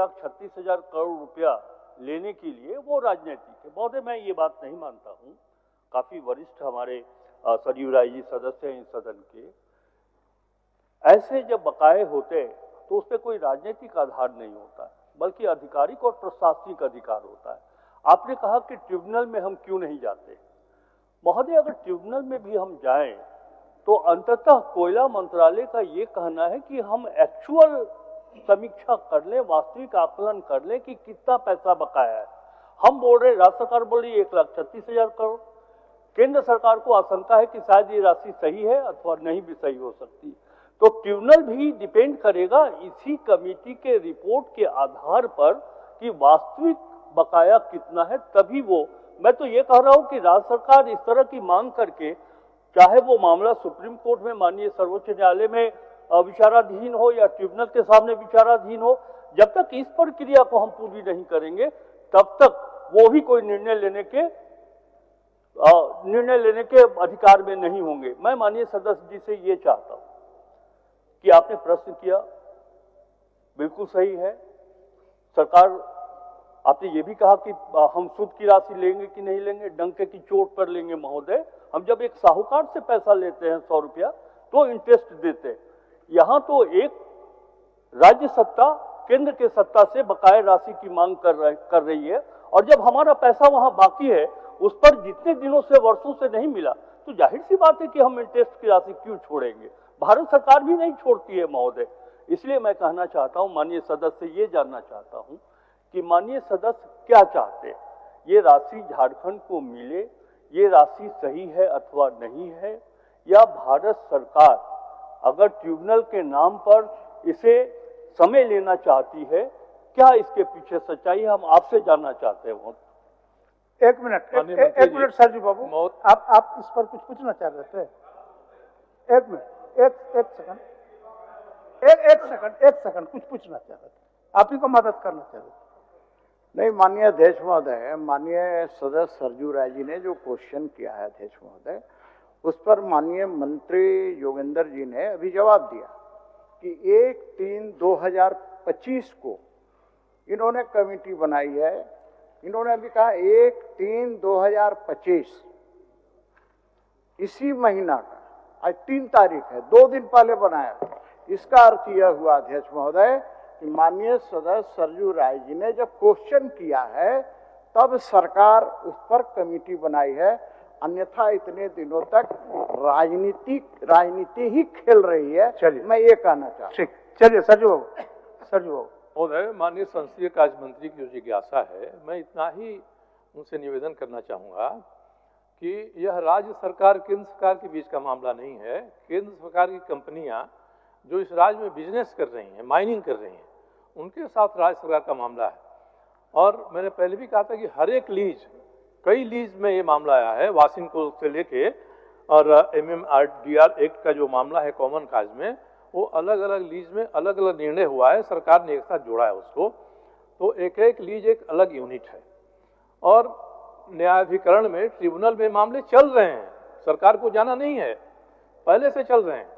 1,36,000 करोड़ रुपया लेने के लिए वो राजनीतिक है। महोदय, मैं ये बात नहीं मानता हूँ। काफी वरिष्ठ हमारे सरयू राय जी सदस्य हैं इस सदन के। ऐसे जब बकाये होते तो उसपे कोई राजनीतिक आधार नहीं होता, बल्कि आधिकारिक और प्रशासनिक अधिकार होता है। आपने कहा कि ट्रिब्यूनल में हम क्यों नहीं जाते। महोदय, अगर ट्रिब्यूनल में भी हम जाएं तो अंततः कोयला मंत्रालय का ये कहना है कि हम एक्चुअल समीक्षा कर लें, वास्तविक आकलन कर लें कि कितना पैसा बकाया है। हम बोल रहे, राज्य सरकार बोल रही 1,36,000 करोड़। केंद्र सरकार को आशंका है कि शायद ये राशि सही है अथवा नहीं भी सही हो सकती। तो ट्रिब्यूनल भी डिपेंड करेगा इसी कमेटी के रिपोर्ट के आधार पर कि वास्तविक बकाया कितना है, तभी वो। मैं तो ये कह रहा हूं कि राज्य सरकार इस तरह की मांग करके, चाहे वो मामला सुप्रीम कोर्ट में माननीय सर्वोच्च न्यायालय में विचाराधीन हो या ट्रिब्यूनल के सामने विचाराधीन हो, जब तक इस प्रक्रिया को हम पूरी नहीं करेंगे तब तक वो भी कोई निर्णय लेने के अधिकार में नहीं होंगे। मैं माननीय सदस्य जी से ये चाहता हूं कि आपने प्रश्न किया, बिल्कुल सही है। सरकार, आपने ये भी कहा कि हम सूद की राशि लेंगे कि नहीं लेंगे, डंके की चोट पर लेंगे। महोदय, हम जब एक साहूकार से पैसा लेते हैं 100 रुपया तो इंटरेस्ट देते हैं। यहां तो एक राज्य सत्ता केंद्र के सत्ता से बकाया राशि की मांग कर रही है, और जब हमारा पैसा वहां बाकी है, उस पर जितने दिनों से, वर्षों से नहीं मिला, तो जाहिर सी बात है कि हम इंटरेस्ट की राशि क्यों छोड़ेंगे। भारत सरकार भी नहीं छोड़ती है महोदय। इसलिए मैं कहना चाहता हूं, माननीय सदस्य से ये जानना चाहता हूं कि माननीय सदस्य क्या चाहते हैं। ये राशि झारखंड को मिले, ये राशि सही है अथवा नहीं है, या भारत सरकार अगर ट्रिब्यूनल के नाम पर इसे समय लेना चाहती है, क्या इसके पीछे सच्चाई है, हम आपसे जानना चाहते हैं। एक मिनट सरजू बाबू, आप इस पर कुछ पूछना चाह रहे थे। एक मिनट, एक सेकंड कुछ पूछना चाह रहे थे, आप ही को मदद करना चाह रहे थे। नहीं, माननीय अध्यक्ष महोदय, माननीय सदस्य सरजू राय जी ने जो क्वेश्चन किया है अध्यक्ष महोदय, उस पर माननीय मंत्री योगेंद्र जी ने अभी जवाब दिया कि 1/3/2025 को इन्होंने कमेटी बनाई है। इन्होंने अभी कहा 1/3/2025, इसी महीना का आज 3 तारीख है, 2 दिन पहले बनाया। इसका अर्थ यह हुआ अध्यक्ष महोदय कि माननीय सदस्य सरजू राय जी ने जब क्वेश्चन किया है तब सरकार उस पर कमेटी बनाई है, अन्यथा इतने दिनों तक राजनीति ही खेल रही है। चलिए, मैं ये कहना चाहता हूँ। ठीक, चलिए सरजू बाबू। महोदय, माननीय संसदीय कार्य मंत्री की जो जिज्ञासा है, मैं इतना ही उनसे निवेदन करना चाहूँगा कि यह राज्य सरकार केंद्र सरकार के बीच का मामला नहीं है। केंद्र सरकार की कंपनियां जो इस राज्य में बिजनेस कर रही हैं, माइनिंग कर रही हैं, उनके साथ राज्य सरकार का मामला है। और मैंने पहले भी कहा था कि हर एक लीज, कई लीज में ये मामला आया है, वाशिंगटन से लेके और MMRDR एक्ट का जो मामला है कॉमन काज में, वो अलग अलग लीज में अलग अलग निर्णय हुआ है, सरकार ने एक साथ जोड़ा है उसको। तो एक एक लीज एक अलग यूनिट है, और न्यायाधिकरण में, ट्रिब्यूनल में मामले चल रहे हैं, सरकार को जाना नहीं है, पहले से चल रहे हैं।